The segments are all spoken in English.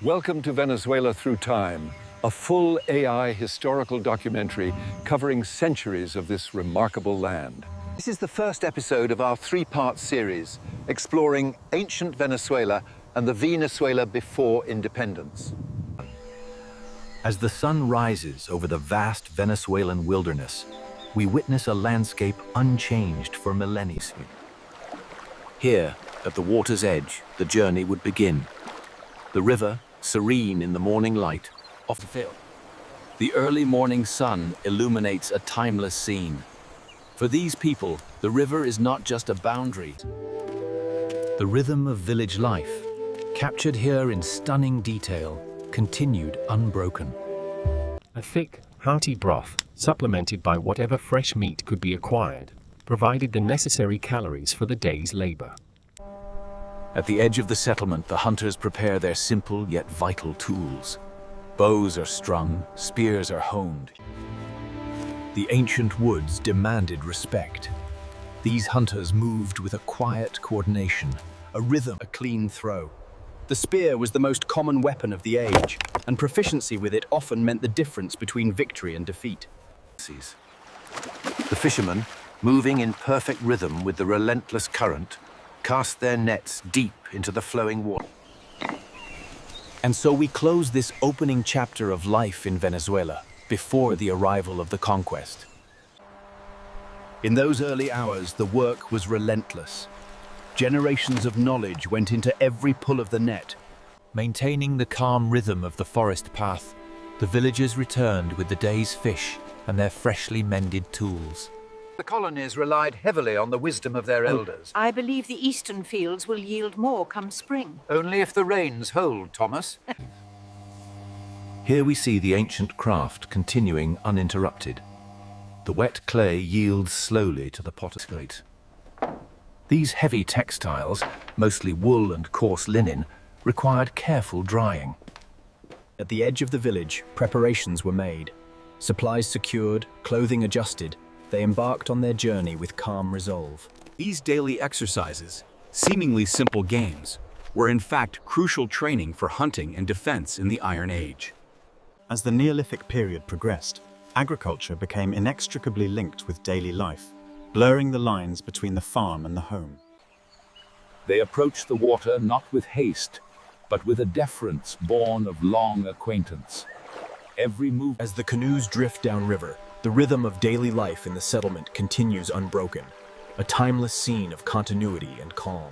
Welcome to Venezuela Through Time, a full AI historical documentary covering centuries of this remarkable land. This is the first episode of our three-part series exploring ancient Venezuela and the Venezuela before independence. As the sun rises over the vast Venezuelan wilderness, we witness a landscape unchanged for millennia. Here, at the water's edge, the journey would begin. The river, serene in the morning light, off the field. The early morning sun illuminates a timeless scene. For these people, the river is not just a boundary. The rhythm of village life, captured here in stunning detail, continued unbroken. A thick, hearty broth, supplemented by whatever fresh meat could be acquired, provided the necessary calories for the day's labor. At the edge of the settlement, the hunters prepare their simple yet vital tools. Bows are strung, spears are honed. The ancient woods demanded respect. These hunters moved with a quiet coordination, a rhythm, a clean throw. The spear was the most common weapon of the age, and proficiency with it often meant the difference between victory and defeat. The fishermen, moving in perfect rhythm with the relentless current, cast their nets deep into the flowing water. And so we close this opening chapter of life in Venezuela before the arrival of the Conquest. In those early hours, the work was relentless. Generations of knowledge went into every pull of the net. Maintaining the calm rhythm of the forest path, the villagers returned with the day's fish and their freshly mended tools. The colonies relied heavily on the wisdom of their elders. I believe the eastern fields will yield more come spring. Only if the rains hold, Thomas. Here we see the ancient craft continuing uninterrupted. The wet clay yields slowly to the potter's plate. These heavy textiles, mostly wool and coarse linen, required careful drying. At the edge of the village, preparations were made. Supplies secured, clothing adjusted, they embarked on their journey with calm resolve. These daily exercises, seemingly simple games, were in fact crucial training for hunting and defense in the Iron Age. As the Neolithic period progressed, agriculture became inextricably linked with daily life, blurring the lines between the farm and the home. They approached the water not with haste, but with a deference born of long acquaintance. Every move as the canoes drift downriver, the rhythm of daily life in the settlement continues unbroken, a timeless scene of continuity and calm.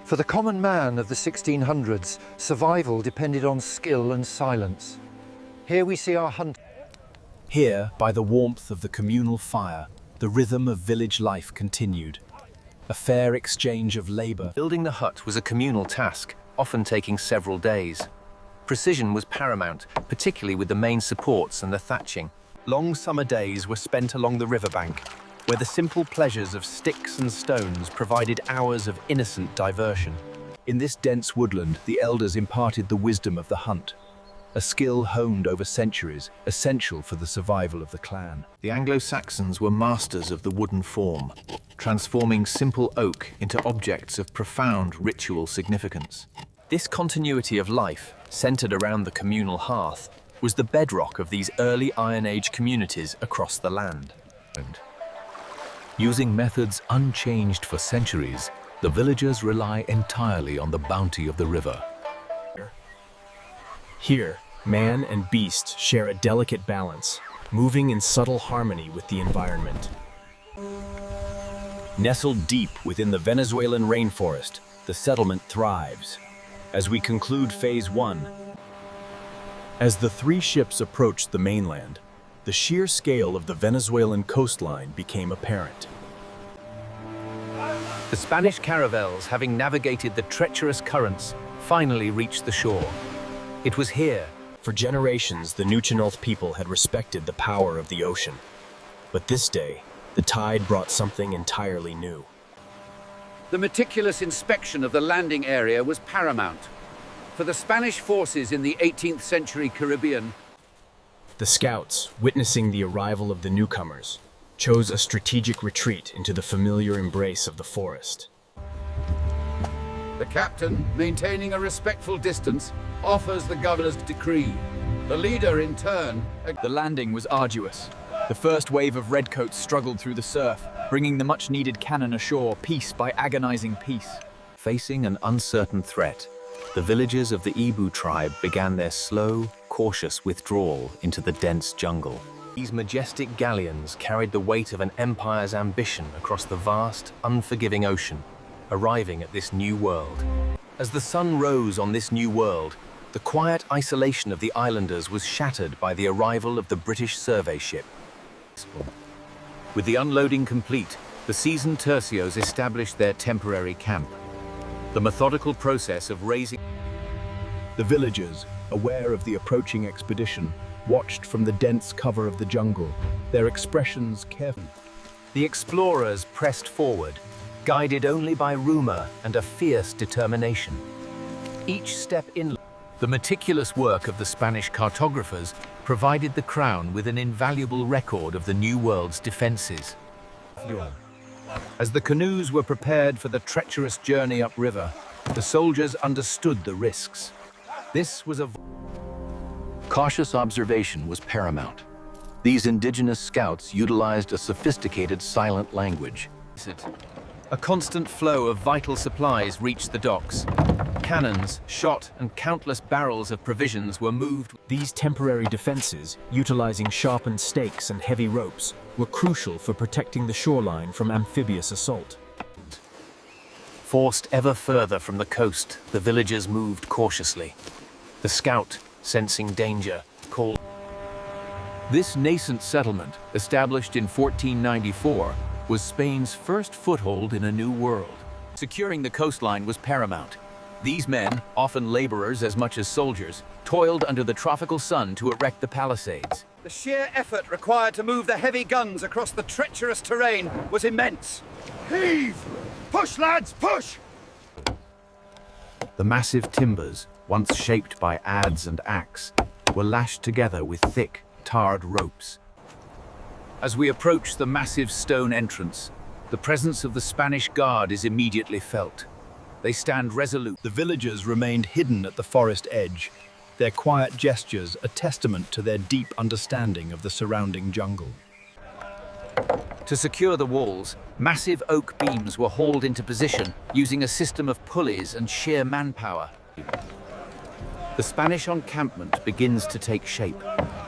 For the common man of the 1600s, survival depended on skill and silence. Here we see our hunt. Here, by the warmth of the communal fire, the rhythm of village life continued. A fair exchange of labor. Building the hut was a communal task, often taking several days. Precision was paramount, particularly with the main supports and the thatching. Long summer days were spent along the riverbank, where the simple pleasures of sticks and stones provided hours of innocent diversion. In this dense woodland, the elders imparted the wisdom of the hunt, a skill honed over centuries, essential for the survival of the clan. The Anglo-Saxons were masters of the wooden form, transforming simple oak into objects of profound ritual significance. This continuity of life, centered around the communal hearth, was the bedrock of these early Iron Age communities across the land. Using methods unchanged for centuries, the villagers rely entirely on the bounty of the river. Here, man and beast share a delicate balance, moving in subtle harmony with the environment. Nestled deep within the Venezuelan rainforest, the settlement thrives. As we conclude Phase 1. As the three ships approached the mainland, the sheer scale of the Venezuelan coastline became apparent. The Spanish caravels, having navigated the treacherous currents, finally reached the shore. It was here. For generations, the Nuchinolth people had respected the power of the ocean. But this day, the tide brought something entirely new. The meticulous inspection of the landing area was paramount. For the Spanish forces in the 18th century Caribbean, The scouts, witnessing the arrival of the newcomers, chose a strategic retreat into the familiar embrace of the forest. The captain, maintaining a respectful distance, offers the governor's decree. The leader, in turn, The landing was arduous. The first wave of redcoats struggled through the surf, bringing the much-needed cannon ashore piece by agonizing piece. Facing an uncertain threat, the villagers of the Ibu tribe began their slow, cautious withdrawal into the dense jungle. These majestic galleons carried the weight of an empire's ambition across the vast, unforgiving ocean, arriving at this new world. As the sun rose on this new world, the quiet isolation of the islanders was shattered by the arrival of the British survey ship. With the unloading complete, the seasoned tercios established their temporary camp. The methodical process of raising... The villagers, aware of the approaching expedition, watched from the dense cover of the jungle, their expressions careful. The explorers pressed forward, guided only by rumor and a fierce determination. Each step inland, the meticulous work of the Spanish cartographers provided the crown with an invaluable record of the New World's defenses. As the canoes were prepared for the treacherous journey upriver, the soldiers understood the risks. This was a... Cautious observation was paramount. These indigenous scouts utilized a sophisticated silent language. A constant flow of vital supplies reached the docks. Cannons, shot, and countless barrels of provisions were moved. These temporary defenses, utilizing sharpened stakes and heavy ropes, were crucial for protecting the shoreline from amphibious assault. Forced ever further from the coast, the villagers moved cautiously. The scout, sensing danger, called... This nascent settlement, established in 1494, was Spain's first foothold in a new world. Securing the coastline was paramount. These men, often laborers as much as soldiers, toiled under the tropical sun to erect the palisades. The sheer effort required to move the heavy guns across the treacherous terrain was immense. Heave! Push, lads, push! The massive timbers, once shaped by adze and axe, were lashed together with thick, tarred ropes. As we approach the massive stone entrance, the presence of the Spanish guard is immediately felt. They stand resolute. The villagers remained hidden at the forest edge, their quiet gestures a testament to their deep understanding of the surrounding jungle. To secure the walls, massive oak beams were hauled into position using a system of pulleys and sheer manpower. The Spanish encampment begins to take shape.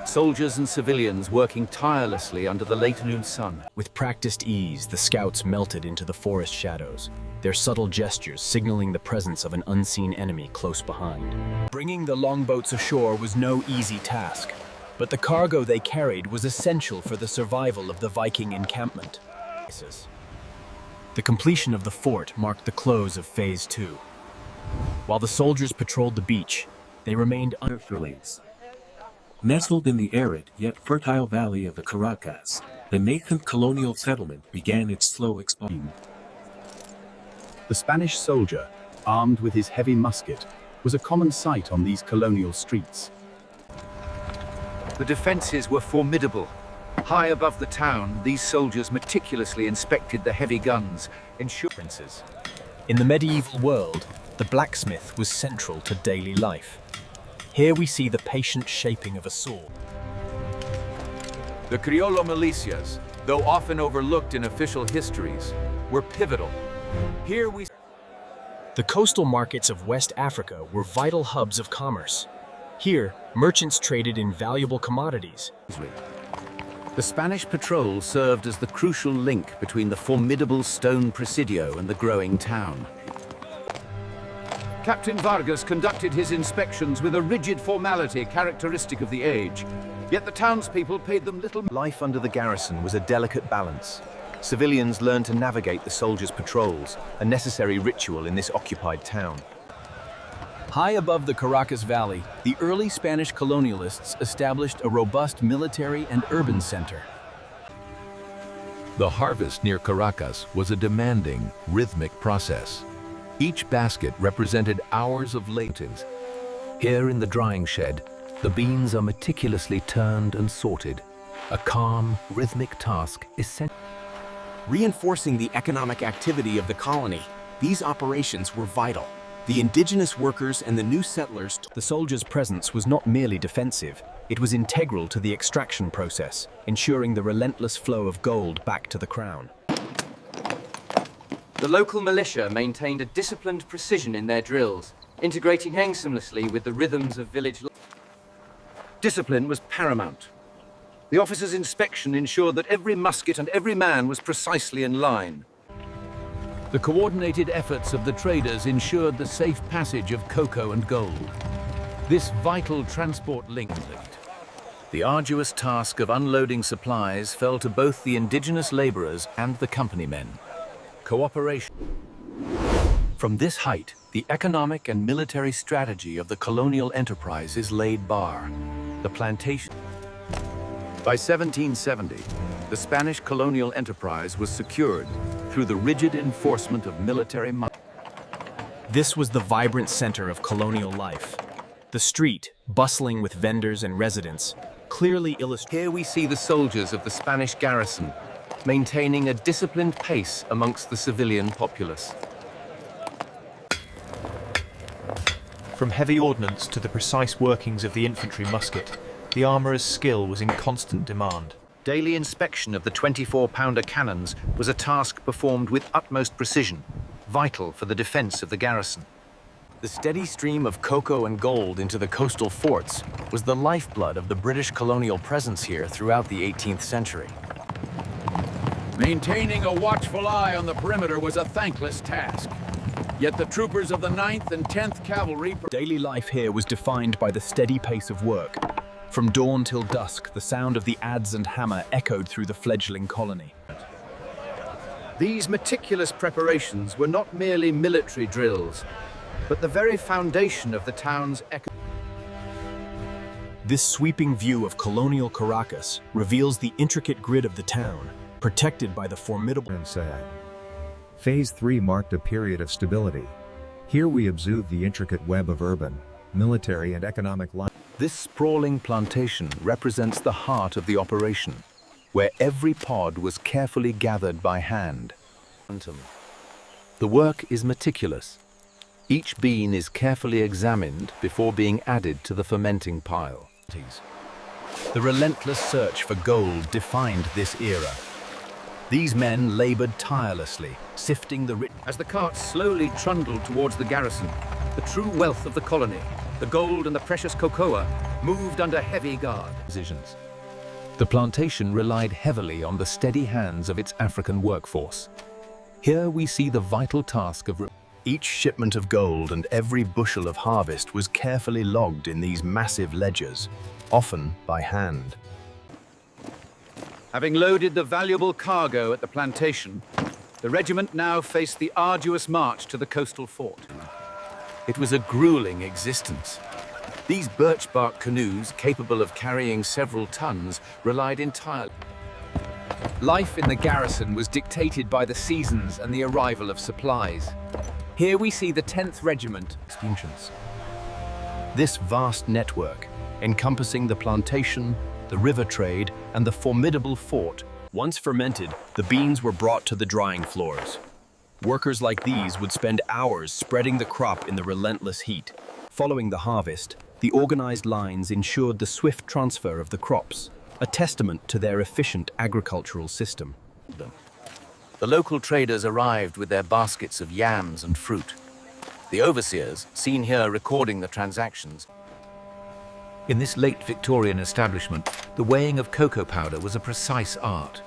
Soldiers and civilians working tirelessly under the late noon sun. With practiced ease, the scouts melted into the forest shadows, their subtle gestures signaling the presence of an unseen enemy close behind. Bringing the longboats ashore was no easy task, but the cargo they carried was essential for the survival of the Viking encampment. The completion of the fort marked the close of Phase 2. While the soldiers patrolled the beach, they remained Fillings. Nestled in the arid yet fertile valley of the Caracas, the nascent colonial settlement began its slow expansion. The Spanish soldier, armed with his heavy musket, was a common sight on these colonial streets. The defenses were formidable. High above the town, these soldiers meticulously inspected the heavy guns, ensuring... In the medieval world, the blacksmith was central to daily life. Here we see the patient shaping of a sword. The Criollo militias, though often overlooked in official histories, were pivotal. Here we... The coastal markets of West Africa were vital hubs of commerce. Here, merchants traded in valuable commodities. The Spanish patrol served as the crucial link between the formidable stone presidio and the growing town. Captain Vargas conducted his inspections with a rigid formality characteristic of the age, yet the townspeople paid them little... Life under the garrison was a delicate balance. Civilians learned to navigate the soldiers' patrols, a necessary ritual in this occupied town. High above the Caracas Valley, the early Spanish colonialists established a robust military and urban center. The harvest near Caracas was a demanding, rhythmic process. Each basket represented hours of labor. Here in the drying shed, the beans are meticulously turned and sorted, a calm, rhythmic task essential. Reinforcing the economic activity of the colony, these operations were vital. The indigenous workers and the new settlers. The soldiers' presence was not merely defensive, it was integral to the extraction process, ensuring the relentless flow of gold back to the crown. The local militia maintained a disciplined precision in their drills, integrating seamlessly with the rhythms of village life. Discipline was paramount. The officer's inspection ensured that every musket and every man was precisely in line. The coordinated efforts of the traders ensured the safe passage of cocoa and gold. This vital transport link. The arduous task of unloading supplies fell to both the indigenous laborers and the company men. Cooperation. From this height, the economic and military strategy of the colonial enterprise is laid bare. The plantation. By 1770, the Spanish colonial enterprise was secured through the rigid enforcement of military might. This was the vibrant center of colonial life. The street, bustling with vendors and residents, clearly illustrates. Here we see the soldiers of the Spanish garrison, maintaining a disciplined pace amongst the civilian populace. From heavy ordnance to the precise workings of the infantry musket, the armourer's skill was in constant demand. Daily inspection of the 24-pounder cannons was a task performed with utmost precision, vital for the defense of the garrison. The steady stream of cocoa and gold into the coastal forts was the lifeblood of the British colonial presence here throughout the 18th century. Maintaining a watchful eye on the perimeter was a thankless task. Yet the troopers of the 9th and 10th Cavalry... Daily life here was defined by the steady pace of work. From dawn till dusk, the sound of the adze and hammer echoed through the fledgling colony. These meticulous preparations were not merely military drills, but the very foundation of the town's economy. This sweeping view of colonial Caracas reveals the intricate grid of the town, protected by the formidable... Phase 3 marked a period of stability. Here we observed the intricate web of urban, military and economic life. This sprawling plantation represents the heart of the operation, where every pod was carefully gathered by hand. The work is meticulous. Each bean is carefully examined before being added to the fermenting pile. The relentless search for gold defined this era. These men labored tirelessly, sifting the rich. As the carts slowly trundled towards the garrison, the true wealth of the colony, the gold and the precious cocoa, moved under heavy guard. The plantation relied heavily on the steady hands of its African workforce. Here we see the vital task of... Each shipment of gold and every bushel of harvest was carefully logged in these massive ledgers, often by hand. Having loaded the valuable cargo at the plantation, the regiment now faced the arduous march to the coastal fort. It was a grueling existence. These birch bark canoes, capable of carrying several tons, relied entirely. Life in the garrison was dictated by the seasons and the arrival of supplies. Here we see the 10th Regiment. This vast network, encompassing the plantation, the river trade, and the formidable fort. Once fermented, the beans were brought to the drying floors. Workers like these would spend hours spreading the crop in the relentless heat. Following the harvest, the organized lines ensured the swift transfer of the crops, a testament to their efficient agricultural system. The local traders arrived with their baskets of yams and fruit. The overseers, seen here recording the transactions. In this late Victorian establishment, the weighing of cocoa powder was a precise art.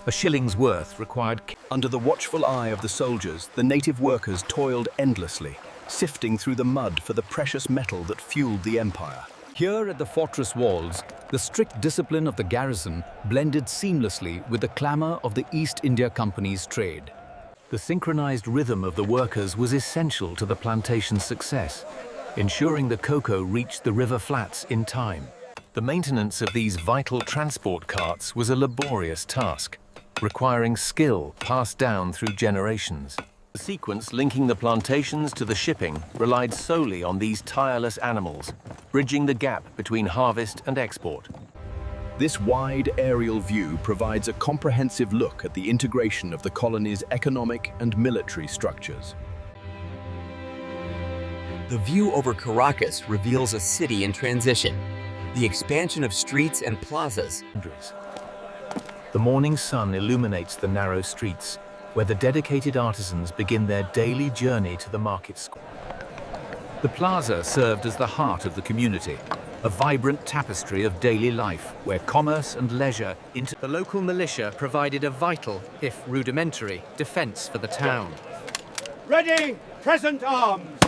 A shilling's worth required... Under the watchful eye of the soldiers, the native workers toiled endlessly, sifting through the mud for the precious metal that fueled the empire. Here at the fortress walls, the strict discipline of the garrison blended seamlessly with the clamor of the East India Company's trade. The synchronized rhythm of the workers was essential to the plantation's success, ensuring the cocoa reached the river flats in time. The maintenance of these vital transport carts was a laborious task, requiring skill passed down through generations. The sequence linking the plantations to the shipping relied solely on these tireless animals, bridging the gap between harvest and export. This wide aerial view provides a comprehensive look at the integration of the colony's economic and military structures. The view over Caracas reveals a city in transition. The expansion of streets and plazas. The morning sun illuminates the narrow streets, where the dedicated artisans begin their daily journey to the market square. The plaza served as the heart of the community, a vibrant tapestry of daily life, where commerce and leisure The local militia provided a vital, if rudimentary, defense for the town. Ready! Present arms!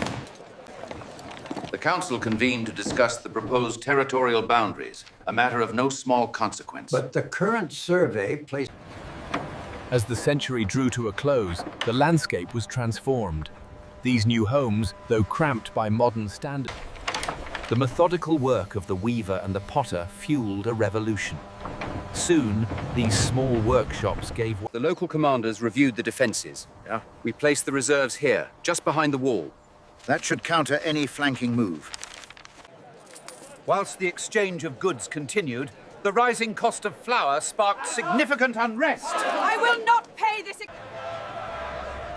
The council convened to discuss the proposed territorial boundaries, a matter of no small consequence. But the current survey placed... As the century drew to a close, the landscape was transformed. These new homes, though cramped by modern standards, the methodical work of the weaver and the potter fueled a revolution. Soon, these small workshops gave... The local commanders reviewed the defenses. We placed the reserves here, just behind the wall. That should counter any flanking move. Whilst the exchange of goods continued, the rising cost of flour sparked significant unrest. I will not pay this...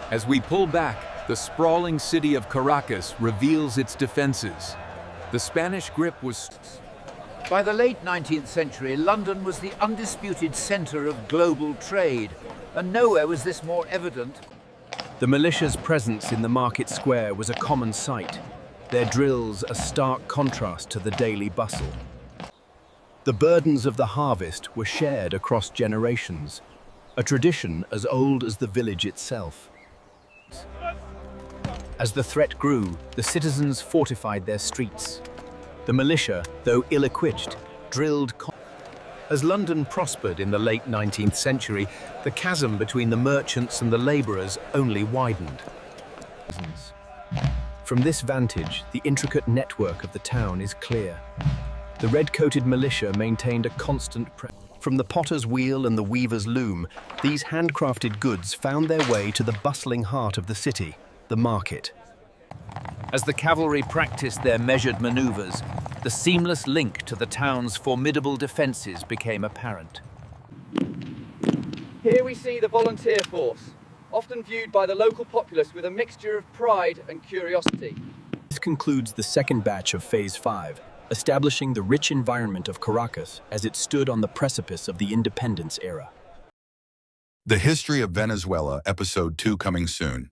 As we pull back, the sprawling city of Caracas reveals its defenses. The Spanish grip was... By the late 19th century, London was the undisputed center of global trade, and nowhere was this more evident. The militia's presence in the market square was a common sight, their drills a stark contrast to the daily bustle. The burdens of the harvest were shared across generations, a tradition as old as the village itself. As the threat grew, the citizens fortified their streets. The militia, though ill-equipped, drilled. As London prospered in the late 19th century, the chasm between the merchants and the labourers only widened. From this vantage, the intricate network of the town is clear. The red-coated militia maintained a constant presence. From the potter's wheel and the weaver's loom, these handcrafted goods found their way to the bustling heart of the city, the market. As the cavalry practiced their measured maneuvers, the seamless link to the town's formidable defenses became apparent. Here we see the volunteer force, often viewed by the local populace with a mixture of pride and curiosity. This concludes the second batch of Phase 5, establishing the rich environment of Caracas as it stood on the precipice of the independence era. The History of Venezuela, Episode 2 coming soon.